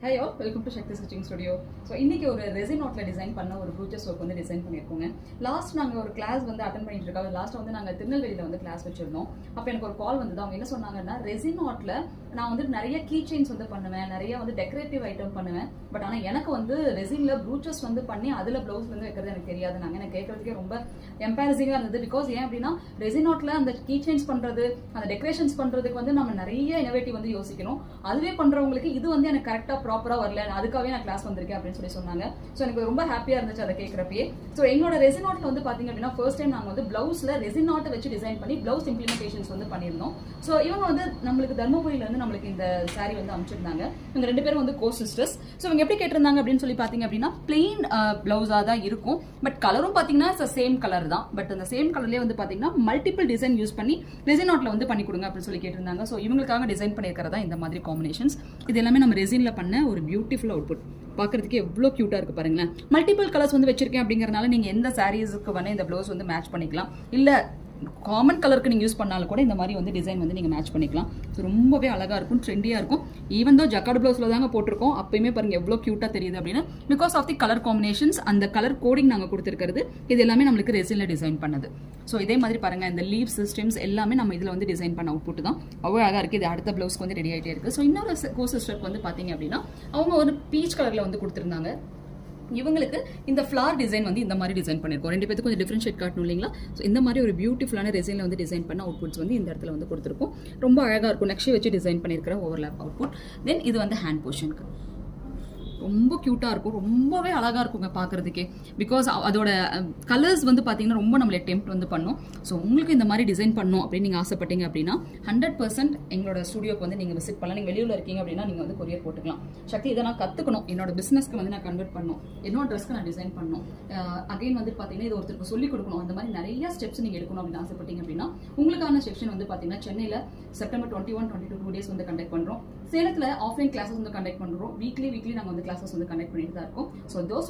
Hey all, welcome to Shakti Stitching Studio. So இன்னைக்கு ஒரு resin நோட்ல டிசைன் பண்ண ஒரு ப்ரூச்சஸ் ஒர்க் வந்து டிசைன் பண்ணியிருக்கோங்க. லாஸ்ட் நாங்கள் ஒரு கிளாஸ் வந்து அட்டன் பண்ணிட்டு இருக்கோம். லாஸ்ட் வந்து நாங்கள் திருநெல்வேலியில் வந்து கிளாஸ் வச்சிருந்தோம். அப்போ எனக்கு ஒரு கால் வந்து அவங்க என்ன சொன்னாங்கன்னா, ரெசின் நோட்ல நான் வந்து நிறைய கீ செயின்ஸ் வந்து பண்ணுவேன், நிறைய வந்து டெக்கரேட்டிவ் ஐட்டம் பண்ணுவேன். பட் ஆனால் எனக்கு வந்து ரெசின்ல ப்ரூச்சஸ் வந்து பண்ணி அதில் பிளவுஸ் வந்து வைக்கிறது எனக்கு தெரியாது. எனக்கு கேட்கறதுக்கே ரொம்ப எம்பாரசிங்காக இருந்தது. பிகாஸ் ஏன் அப்படின்னா ரெசின் நோட்ல அந்த கீ செயின்ஸ் பண்றது, அந்த டெக்கரேஷன்ஸ் பண்றதுக்கு வந்து நம்ம நிறைய இனோவேட்டிவ் வந்து யோசிக்கணும். அதுவே பண்றவங்களுக்கு இது வந்து எனக்கு கரெக்டா ப்ராப்பரா வரல, அதுக்காகவே நான் கிளாஸ் வந்திருக்கேன் அப்படின்னு சொல்லி சொன்னாங்க. ஸோ எனக்கு ரொம்ப ஹாப்பியா இருந்துச்சு அதை கேட்கறப்பயே. ஸோ என்னோட ரெசின் நோட்ல வந்து பாத்தீங்க அப்படின்னா ஃபர்ஸ்ட் டைம் நாங்கள் வந்து பிளவுஸ்ல ரெசின் நாட்டை வச்சு டிசைன் பண்ணி பிளவுஸ் இம்ப்ளிமெண்டேஷன்ஸ் வந்து பண்ணியிருந்தோம். ஸோ இவங்க வந்து நம்மளுக்கு தர்மபுரியில இருந்து நம்மளுக்கு இந்த சாரி வந்து அமைச்சிருந்தாங்க. இவங்க ரெண்டு பேரும் வந்து கோ சிஸ்டர்ஸ். ஸோ இவங்க எப்படி கேட்டிருந்தாங்க அப்படின்னு சொல்லி பாத்தீங்க அப்படின்னா பிளெயின் பிளவுஸா தான் இருக்கும். பட் கலரும் பாத்தீங்கன்னா சேம் கலர் தான். பட் அந்த சேம் கலர்லயே வந்து பாத்தீங்கன்னா மல்டிபிள் டிசைன் யூஸ் பண்ணி ரெசின் நாட்ல வந்து பண்ணி கொடுங்க அப்படின்னு சொல்லி கேட்டிருந்தாங்க. ஸோ இவங்களுக்காக டிசைன் பண்ணியிருக்கிறதா இந்த மாதிரி காம்பினேஷன்ஸ். இது எல்லாமே நம்ம ரெசின்ல பண்ண ஒரு பியூட்டிஃபுல் அவுட்புட். பார்க்கறதுக்கு எவ்வளோ கியூட்டா இருக்கு பாருங்களேன். மல்டிபிள் கலர்ஸ் வந்து வச்சிருக்கேன் அப்படிங்கறதுனால நீங்க எந்த சாரீஸ்க்கு வந்து இந்த ப்ளவுஸ் வந்து மேட்ச் பண்ணிக்கலாம். இல்ல காமன் கலருக்கு நீங்கள் யூஸ் பண்ணாலும் கூட இந்த மாதிரி வந்து டிசைன் வந்து நீங்கள் மேட்ச் பண்ணிக்கலாம். ஸோ ரொம்பவே அழகாக இருக்கும், ட்ரெண்டியாக இருக்கும். ஈவன் தோ ஜக்கார்டு ப்ளவுஸில் தாங்க போட்டிருக்கோம். அப்பயுமே பாருங்கள் எவ்வளோ க்யூட்டாக தெரியுது அப்படின்னு. Because of the colour combinations, அந்த கலர் கோடிங் நாங்கள் கொடுத்துருக்கிறது இது எல்லாமே நம்மளுக்கு ரெசின்ல டிசைன் பண்ணது. ஸோ இதே மாதிரி பாருங்கள் இந்த லீவ் சிஸ்டம்ஸ் எல்லாமே நம்ம இதில் வந்து டிசைன் பண்ண அவுட்புட் தான். அவ்வளோ அழகாக இருக்குது. இது அடுத்த ப்ளவுஸ்க்கு வந்து ரெடி ஆகிட்டே இருக்குது. ஸோ இன்னொரு கோ சிஸ்டருக்கு வந்து பார்த்தீங்க அப்படின்னா அவங்க ஒரு பீச் கலரில் வந்து கொடுத்துருந்தாங்க. இவங்களுக்கு இந்த ஃப்ளார் டிசைன் வந்து இந்த மாதிரி டிசைன் பண்ணிருக்கோம். ரெண்டு பேருக்கு கொஞ்சம் டிஃபரன்ஷியேட் காட்டணும் இல்லைங்களா? ஸோ இந்த மாதிரி ஒரு பியூட்டிஃபுல்லான ரெசைனில் வந்து டிசைன் பண்ண அவுட்புட்ஸ் வந்து இந்த இடத்துல வந்து கொடுத்துருக்கோம். ரொம்ப அழகாக இருக்கும். நெக்ஸ்ட் வச்சு டிசைன் பண்ணியிருக்கிற ஓவர்லேப் அவுட்புட். தென் இது வந்து ஹேண்ட் போர்ஷனுக்கு ரொம்ப க்யூட்டாக இருக்கும், ரொம்பவே அழகாக இருக்குங்க பார்க்குறதுக்கே. பிகாஸ் அதோட கலர்ஸ் வந்து பார்த்தீங்கன்னா ரொம்ப நம்மளை டெம்ப்ட் வந்து பண்ணும். ஸோ உங்களுக்கு இந்த மாதிரி டிசைன் பண்ணணும் அப்படின்னு நீங்கள் ஆசைப்பட்டீங்க அப்படின்னா 100% எங்களோட ஸ்டுடியோக்கு வந்து நீங்கள் விசிட் பண்ணலாம். நீங்கள் வெளியூரில் இருக்கீங்க அப்படின்னா நீங்கள் வந்து கொரியர் போட்டுக்கலாம். சக்தி இதை நான் கற்றுக்கணும், என்னோட பிஸ்னஸ்க்கு வந்து நான் கன்வெர்ட் பண்ணணும், என்னோட ட்ரெஸ்க்கு நான் டிசைன் பண்ணணும், அகைன் வந்து பார்த்தீங்கன்னா இது ஒருத்தருக்கு சொல்லிக் கொடுக்கணும். அந்த மாதிரி நிறைய ஸ்டெப்ஸ் நீங்கள் எடுக்கணும் அப்படின்னு ஆசைப்பட்டீங்க அப்படின்னா உங்களுக்கான செக்ஷன் வந்து பார்த்தீங்கன்னா சென்னையில் செப்டம்பர் 21, 22 2 days வந்து கண்டக்ட் பண்ணுறோம். சேலத்தில் ஆஃப்லைன் கிளாஸஸ் வந்து கண்டக்ட் பண்ணுறோம். வீக்லி நாங்கள் வந்து கிளாஸஸ் வந்து கண்டக்ட் பண்ணிட்டு தான் இருக்கோம். So those